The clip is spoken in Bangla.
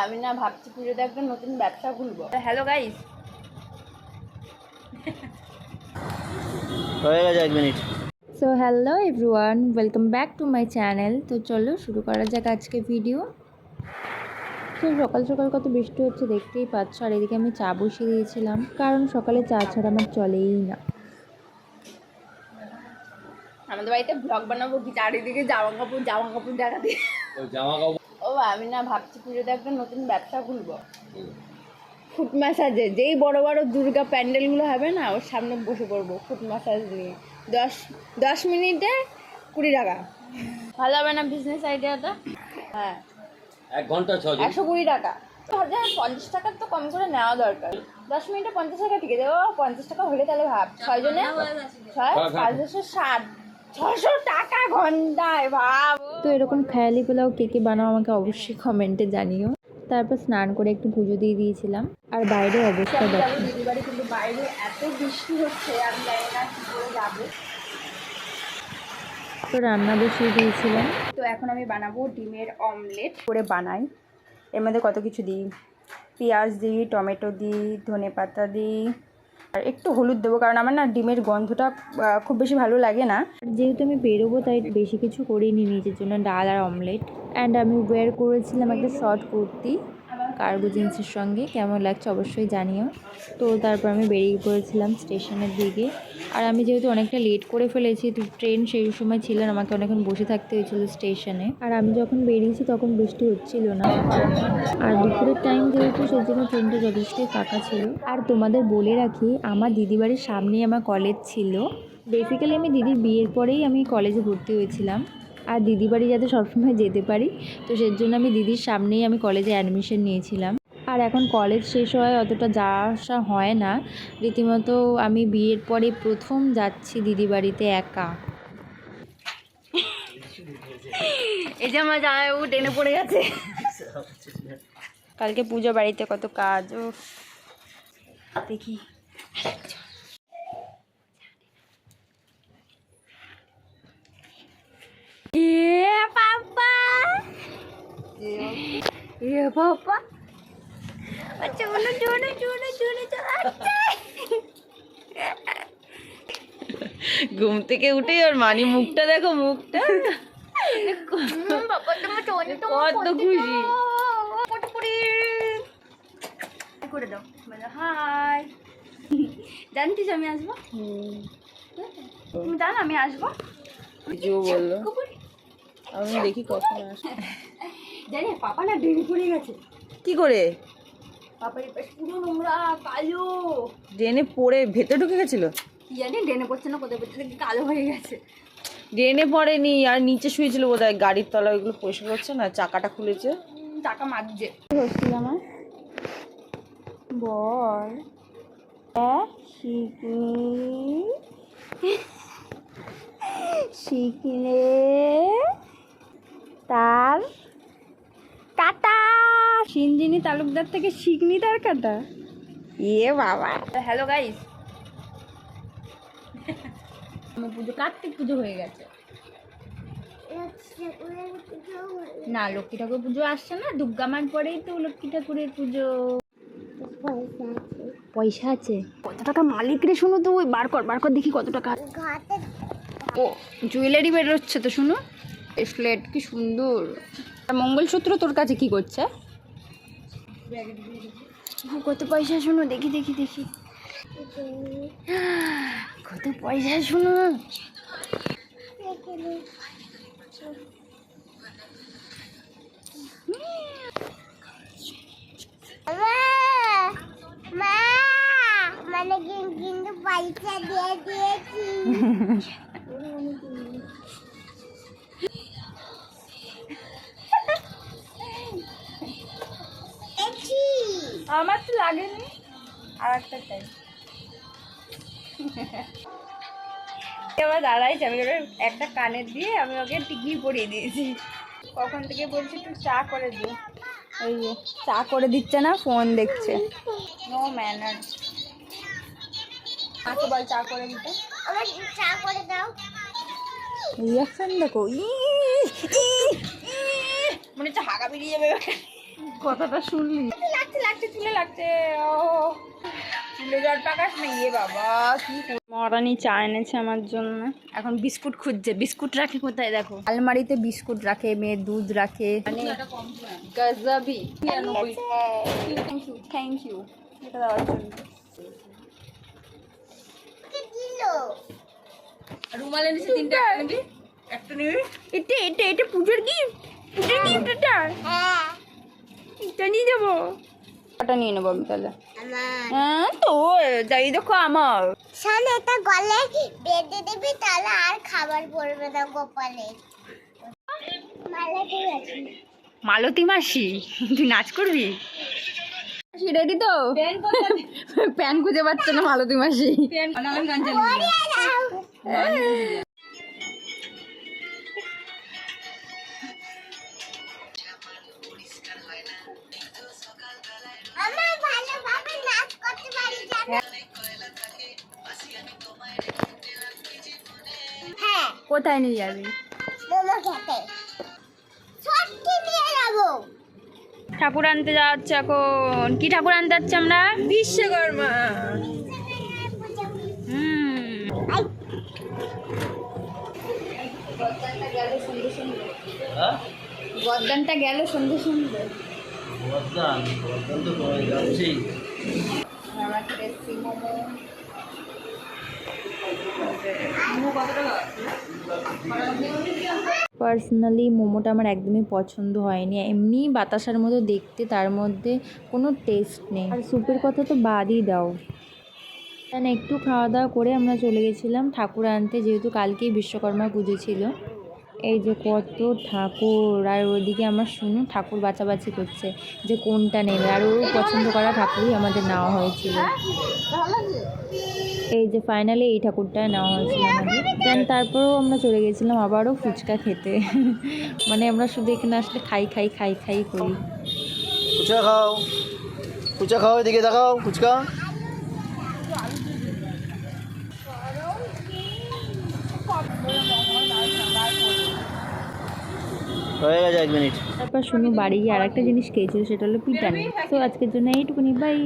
আমি না ভাবছি পুজোতে একটা নতুন ব্যবসা খুলবো। হ্যালো গাইস, হয়ে গেছে 1 minute. So hello everyone, welcome back to my channel. তো চলো শুরু করা যাক আজকে ভিডিও। তো সকাল সকাল কত বৃষ্টি হচ্ছে দেখতেই পাচ্ছ, আর এদিকে আমি চা বসিয়ে দিয়েছিলাম, কারণ সকালে চা ছাড়া আমার চলেই না। আমাদের বাড়িতে ব্লগ বানাবো কি চারিদিকে জামা কাপড় দেখা দিয়ে। আমি না ভাবছি পুজোতে একটা নতুন ব্যবসা খুলবো, ফুট ম্যাসাজে। যেই বড় বড় দুর্গা প্যান্ডেলগুলো হবে না, ওর সামনে বসে পড়বো ফুট ম্যাসাজ নিয়ে। 10 মিনিটে 20 টাকা। ভালো হবে না বিজনেস আইডিয়াটা? হ্যাঁ, 1 ঘন্টা 120 টাকা। 50 টাকার তো কম করে নেওয়া দরকার। 10 মিনিটে 50 টাকা, ঠিক আছে। 50 টাকা হলে তাহলে ভাব 6 জনে 600 টাকা ঘন্টায়, ভাব। তো এরকম খেয়ালি পোলাও কে কে বানাও আমাকে অবশ্যই কমেন্টে জানিও। তারপর স্নান করে একটু পুজো দিয়ে দিয়েছিলাম, আর বাইরে অবস্থা দেখো। দিদি বাড়ি, কিন্তু বাইরে এত বৃষ্টি হচ্ছে, আমি জানি না কি করে যাবো। তো রান্না বসিয়ে দিয়েছিলাম। তো এখন আমি বানাবো ডিমের অমলেট করে বানাই। এর মধ্যে কত কিছু দিই, পেঁয়াজ দিই, টমেটো দিই, ধনেপাতা দিই, আর একটু হলুদ দেবো, কারণ আমার না ডিমের গন্ধটা খুব বেশি ভালো লাগে না। যেহেতু আমি বেরোবো তাই বেশি কিছু করিনি নিজের জন্য, ডাল আর অমলেট। অ্যান্ড আমি ওয়্যার করেছিলাম একটা শর্ট কুর্তি কার্গো জিন্সের সঙ্গে। কেমন লাগছে অবশ্যই জানিও। তো তারপর আমি বেরিয়ে পড়েছিলাম স্টেশনের দিকে। আর আমি যেহেতু অনেকটা লেট করে ফেলেছি, তো ট্রেন সেই সময় ছিল না, আমাকে অনেকক্ষণ বসে থাকতে হয়েছিল স্টেশনে। আর আমি যখন বেরিয়েছি তখন বৃষ্টি হচ্ছিল না, আর দুপুরের টাইম যেহেতু, সেই জন্য ট্রেনটা যথেষ্টই ফাঁকা ছিল। আর তোমাদের বলে রাখি, আমার দিদি বাড়ির সামনেই আমার কলেজ ছিল। বেসিক্যালি আমি দিদির বিয়ের পরেই আমি কলেজে ভর্তি হয়েছিলাম, আর দিদি বাড়ি যাতে সবসময় যেতে পারি, তো সেই জন্য আমি দিদির সামনেই আমি কলেজে অ্যাডমিশন নিয়েছিলাম। আর এখন কলেজ শেষ হয় অতটা যাওয়া আসা হয় না, রীতিমতো আমি বিয়ের পরে প্রথম যাচ্ছি দিদি বাড়িতে একা। এই যে আমার জামাইবাবু টেনে পড়ে গেছে। কালকে পুজো, বাড়িতে কত কাজ। ও দেখি, ঘুম থেকে উঠেই ওর মানি মুখটা দেখো, মুখটা কত খুশি করে দাও। হাই, জানতিস আমি আসবো? তুমি জানো আমি আসবো? বললো আমি দেখি কখন আসে। জানি পাপা না ড্রেনে পড়ে গেছে। কি করে? পাপার পাশ পুরো নোংরা কালো। ড্রেনে পড়ে ভেতরে ঢুকে গেছিল? কি জানি ড্রেনে পড়ছে না কোথায় পড়ছে, কালো হয়ে গেছে। ড্রেনে পড়েনি, আর নিচে শুয়েছিল বোধহয়, গাড়ির তলা ওইগুলো পরিষ্কার করছে না, চাকাটা খুলেছে। টাকা মাগছে। হচ্ছিল আমার বল শিখলে তার কাটা। সিনজিনি তালুকদার থেকে শিখনি তার কাটা। ইয়ে বাবা। হ্যালো গাইস, আমার পুজো, কার্তিক পুজো হয়ে গেছে না, লক্ষ্মী ঠাকুর পুজো আসছে না, দুর্গা মার পরেই তো লক্ষ্মী ঠাকুরের পুজো। পয়সা আছে? কত টাকা মালিক রে? শুনো তো, ওই বার কর দেখি কত টাকা। ও জুয়েলারি বেরোচ্ছে তো, শুনো। ব্রেসলেট কি সুন্দর। মঙ্গলসূত্র তোর কাছে কি করছে? কত পয়সা শুনো, দেখি কত পয়সা শুনো। মানে কিন্তু পয়সা দিয়ে দিয়েছি। আমার তো লাগেনি, আর একটা চাই। আমার দাঁড়াইছে, আমি একটা কানে দিয়ে আমি ওকে টিকি পরিয়ে দিয়েছি। কখন থেকে বলছি একটু চা করে দিও, এই যে চা করে দিচ্ছে না, ফোন দেখছে। No manner. মাকে বল চা করে দিতে। আমার চা করে দাও। রিয়াকশন দেখো, মনে হচ্ছে হাগা বেরিয়ে যাবে। কথাটা শুনলি? লাগছে লাগছে চুলে লাগছে, ও চুলে জল পাকাস না ইয়ে বাবা কি মহারানী চা এনেছে আমার জন্য। এখন বিস্কুট খুঁজছে, বিস্কুট রাখে কোথায় দেখো, আলমারিতে বিস্কুট রাখে, মেয়ের দুধ রাখে, মানে গজবি। থ্যাংক ইউ এটা দেওয়ার জন্য। রুমাল এনেছি 3টা, নিবি? একটা নিবি? এটা এটা এটা পুজোর গিফট, পুজোর গিফট এটা, হ্যাঁ এটা নিয়ে যাবো, ওটা নিয়ে নেবো আমি তাহলে। আমার হ্যাঁ তো যাই দেখো আমার শোন, এটা গলে বেঁধে দিবি তাহলে আর খাবার পড়বে না গোপালে। মালাটি আছে। মালতী মাসি, তুই নাচ করবি? রেডি তো? প্যান খুঁজে পাচ্ছে না মালতী মাসি। আমার ভালোভাবে নাচ করতে পারি জানো? হ্যাঁ, কোথায় নিয়ে যাবি? মোমো খেতে সত্যি নিয়ে যাবো। ঠাকুর আনতে যাওয়া হচ্ছে এখন। কি ঠাকুর আনতে যাচ্ছি আমরা? বিশ্বকর্মা। গদ্দানটা গেল সন্ধে সন্ধে। আমরা খেয়েছি মোমো। পার্সোনালি মোমোটা আমার একদমই পছন্দ হয়নি, এমনি বাতাসার মতো দেখতে, তার মধ্যে কোনো টেস্ট নেই। আর স্যুপের কথা তো বাদই দাও। কারণ একটু খাওয়া দাওয়া করে আমরা চলে গেছিলাম ঠাকুর আনতে, যেহেতু কালকেই বিশ্বকর্মা পুজো ছিল। এই যে কত ঠাকুর, আর ওইদিকে আমার শুনু ঠাকুর বাছাবাছি করছে যে কোনটা নেবে, আর ওর পছন্দ করা ঠাকুরই আমাদের নেওয়া হয়েছিল। এই যে ফাইনালি এই ঠাকুরটা নেওয়া হয়েছিল আমাদের। দেন তারপরেও আমরা চলে গেছিলাম আবারও ফুচকা খেতে। মানে আমরা শুধু এখানে আসলে খাই খাই খাই খাই করি। ফুচকা খাও, ফুচকা খাও, এদিকে দেখাও ফুচকা। হয়ে গেছে 1 মিনিট। তারপর শুনু বাড়ি গিয়ে আর একটা জিনিস খেয়েছিল, সেটা হলো পিটানি। তো আজকের জন্য এইটুকুনি, বাই।